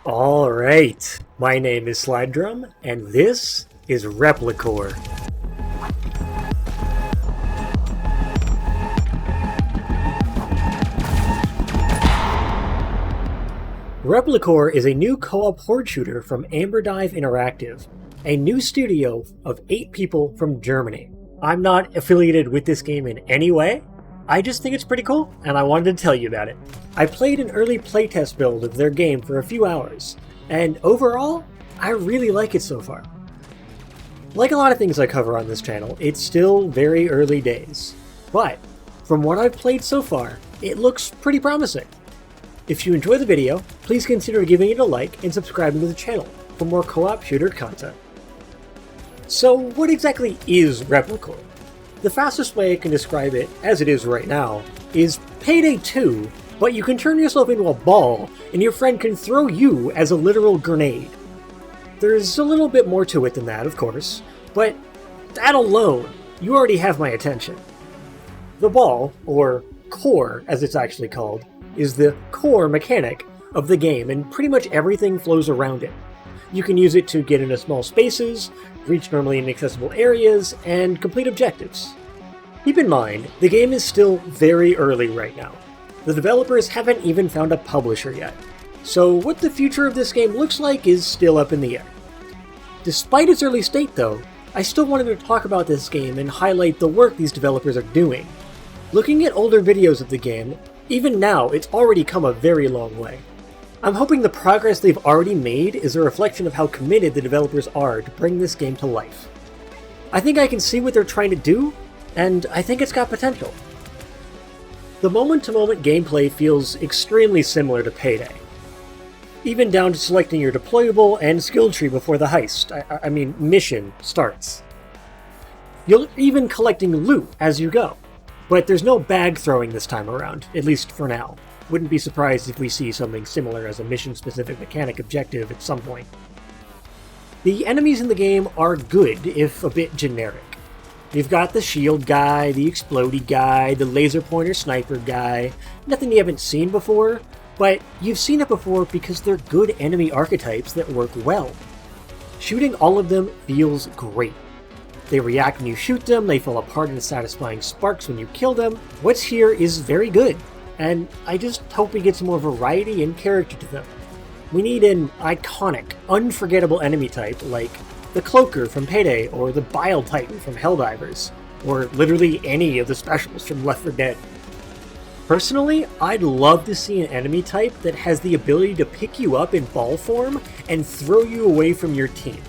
Alright, my name is Slide Drum, and this is Replicore. Replicore is a new co-op horde shooter from Amber Dive Interactive, a new studio of 8 people from Germany. I'm not affiliated with this game in any way, I just think it's pretty cool, and I wanted to tell you about it. I played an early playtest build of their game for a few hours, and overall, I really like it so far. Like a lot of things I cover on this channel, it's still very early days, but from what I've played so far, it looks pretty promising. If you enjoy the video, please consider giving it a like and subscribing to the channel for more co-op shooter content. So what exactly is Replicore? The fastest way I can describe it, as it is right now, is Payday 2, but you can turn yourself into a ball, and your friend can throw you as a literal grenade. There's a little bit more to it than that, of course, but that alone, you already have my attention. The ball, or core as it's actually called, is the core mechanic of the game, and pretty much everything flows around it. You can use it to get into small spaces, reach normally inaccessible areas, and complete objectives. Keep in mind, the game is still very early right now. The developers haven't even found a publisher yet, so what the future of this game looks like is still up in the air. Despite its early state though, I still wanted to talk about this game and highlight the work these developers are doing. Looking at older videos of the game, even now it's already come a very long way. I'm hoping the progress they've already made is a reflection of how committed the developers are to bring this game to life. I think I can see what they're trying to do, and I think it's got potential. The moment-to-moment gameplay feels extremely similar to Payday. Even down to selecting your deployable and skill tree before the heist, mission starts. You're even collecting loot as you go, but there's no bag throwing this time around, at least for now. Wouldn't be surprised if we see something similar as a mission-specific mechanic objective at some point. The enemies in the game are good, if a bit generic. You've got the shield guy, the explodey guy, the laser pointer sniper guy, nothing you haven't seen before, but you've seen it before because they're good enemy archetypes that work well. Shooting all of them feels great. They react when you shoot them, they fall apart in satisfying sparks when you kill them. What's here is very good, and I just hope we get some more variety and character to them. We need an iconic, unforgettable enemy type like the Cloaker from Payday or the Bile Titan from Helldivers, or literally any of the specials from Left 4 Dead. Personally, I'd love to see an enemy type that has the ability to pick you up in ball form and throw you away from your team.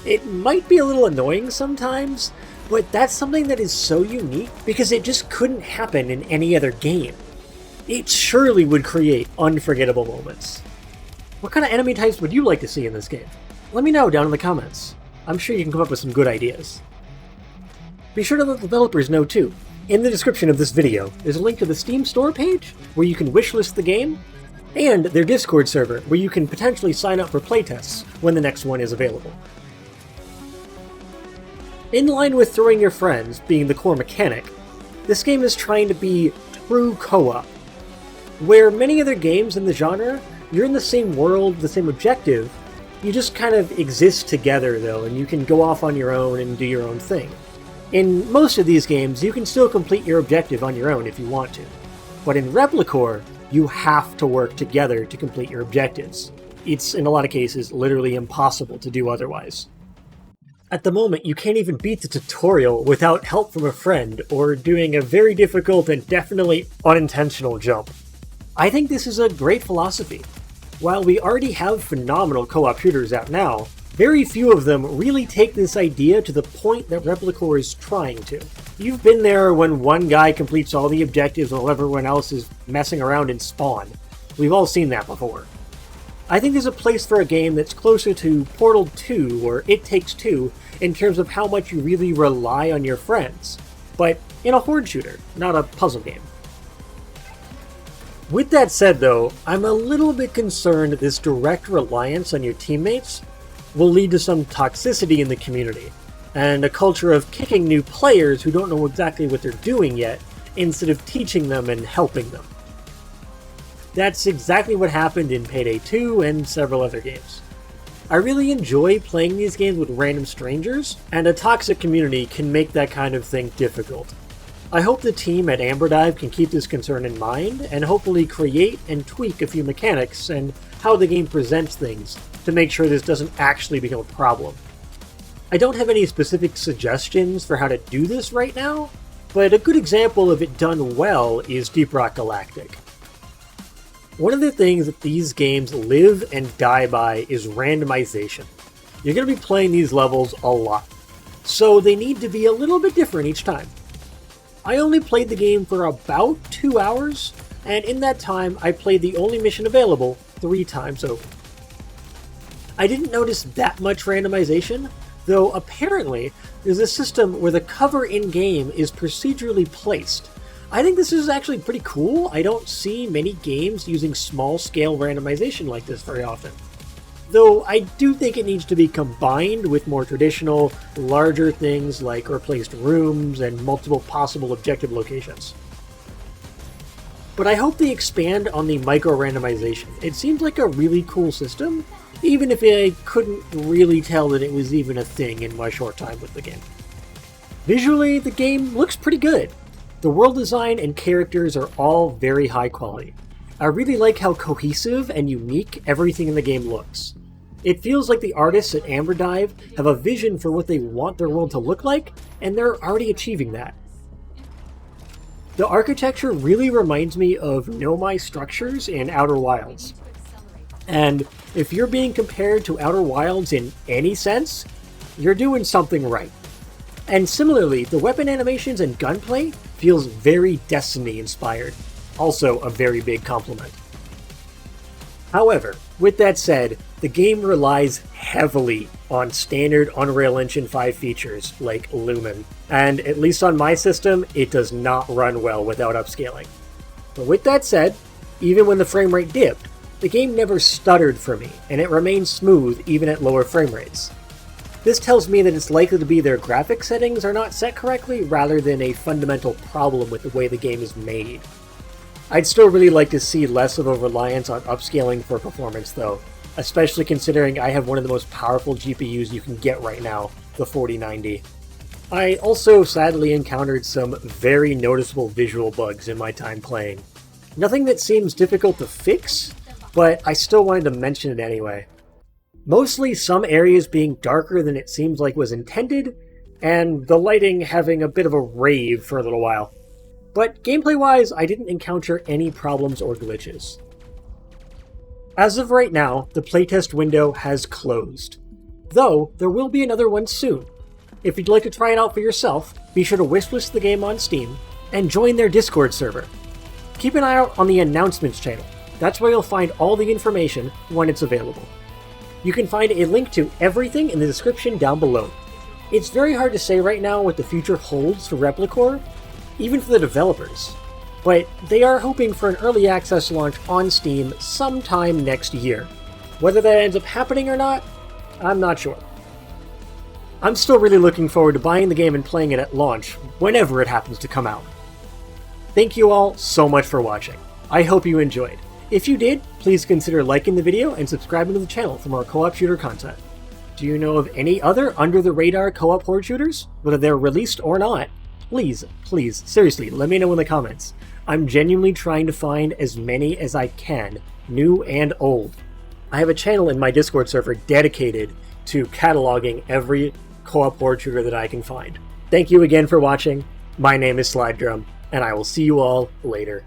It might be a little annoying sometimes, but that's something that is so unique because it just couldn't happen in any other game. It surely would create unforgettable moments. What kind of enemy types would you like to see in this game? Let me know down in the comments. I'm sure you can come up with some good ideas. Be sure to let the developers know too. In the description of this video, there's a link to the Steam store page where you can wishlist the game, and their Discord server where you can potentially sign up for playtests when the next one is available. In line with throwing your friends being the core mechanic, this game is trying to be true co-op. Where many other games in the genre, you're in the same world, the same objective, you just kind of exist together though, and you can go off on your own and do your own thing. In most of these games, you can still complete your objective on your own if you want to. But in Replicore, you have to work together to complete your objectives. It's, in a lot of cases, literally impossible to do otherwise. At the moment, you can't even beat the tutorial without help from a friend, or doing a very difficult and definitely unintentional jump. I think this is a great philosophy. While we already have phenomenal co-op shooters out now, very few of them really take this idea to the point that Replicore is trying to. You've been there when one guy completes all the objectives while everyone else is messing around in Spawn. We've all seen that before. I think there's a place for a game that's closer to Portal 2 or It Takes Two in terms of how much you really rely on your friends, but in a horde shooter, not a puzzle game. With that said though, I'm a little bit concerned this direct reliance on your teammates will lead to some toxicity in the community, and a culture of kicking new players who don't know exactly what they're doing yet, instead of teaching them and helping them. That's exactly what happened in Payday 2 and several other games. I really enjoy playing these games with random strangers, and a toxic community can make that kind of thing difficult. I hope the team at Amberdive can keep this concern in mind, and hopefully create and tweak a few mechanics and how the game presents things to make sure this doesn't actually become a problem. I don't have any specific suggestions for how to do this right now, but a good example of it done well is Deep Rock Galactic. One of the things that these games live and die by is randomization. You're going to be playing these levels a lot, so they need to be a little bit different each time. I only played the game for about 2 hours, and in that time I played the only mission available 3 times over. I didn't notice that much randomization, though apparently there's a system where the cover in-game is procedurally placed. I think this is actually pretty cool. I don't see many games using small-scale randomization like this very often. Though I do think it needs to be combined with more traditional, larger things like replaced rooms and multiple possible objective locations. But I hope they expand on the micro-randomization. It seems like a really cool system, even if I couldn't really tell that it was even a thing in my short time with the game. Visually, the game looks pretty good. The world design and characters are all very high quality. I really like how cohesive and unique everything in the game looks. It feels like the artists at Amberdive have a vision for what they want their world to look like, and they're already achieving that. The architecture really reminds me of Nomai structures in Outer Wilds. And if you're being compared to Outer Wilds in any sense, you're doing something right. And similarly, the weapon animations and gunplay feels very Destiny inspired. Also a very big compliment. However, with that said, the game relies heavily on standard Unreal Engine 5 features like Lumen, and at least on my system, it does not run well without upscaling. But with that said, even when the frame rate dipped, the game never stuttered for me, and it remained smooth even at lower frame rates. This tells me that it's likely to be their graphic settings are not set correctly, rather than a fundamental problem with the way the game is made. I'd still really like to see less of a reliance on upscaling for performance though, especially considering I have one of the most powerful GPUs you can get right now, the 4090. I also sadly encountered some very noticeable visual bugs in my time playing. Nothing that seems difficult to fix, but I still wanted to mention it anyway. Mostly some areas being darker than it seems like was intended, and the lighting having a bit of a rave for a little while. But gameplay-wise, I didn't encounter any problems or glitches. As of right now, the playtest window has closed. Though, there will be another one soon. If you'd like to try it out for yourself, be sure to wishlist the game on Steam, and join their Discord server. Keep an eye out on the announcements channel. That's where you'll find all the information when it's available. You can find a link to everything in the description down below. It's very hard to say right now what the future holds for Replicore, even for the developers, but they are hoping for an early access launch on Steam sometime next year. Whether that ends up happening or not, I'm not sure. I'm still really looking forward to buying the game and playing it at launch, whenever it happens to come out. Thank you all so much for watching. I hope you enjoyed. If you did, please consider liking the video and subscribing to the channel for more co-op shooter content. Do you know of any other under-the-radar co-op horde shooters, whether they're released or not? Please, seriously, let me know in the comments. I'm genuinely trying to find as many as I can, new and old. I have a channel in my Discord server dedicated to cataloging every co-op horde shooter that I can find. Thank you again for watching. My name is Slide Drum, and I will see you all later.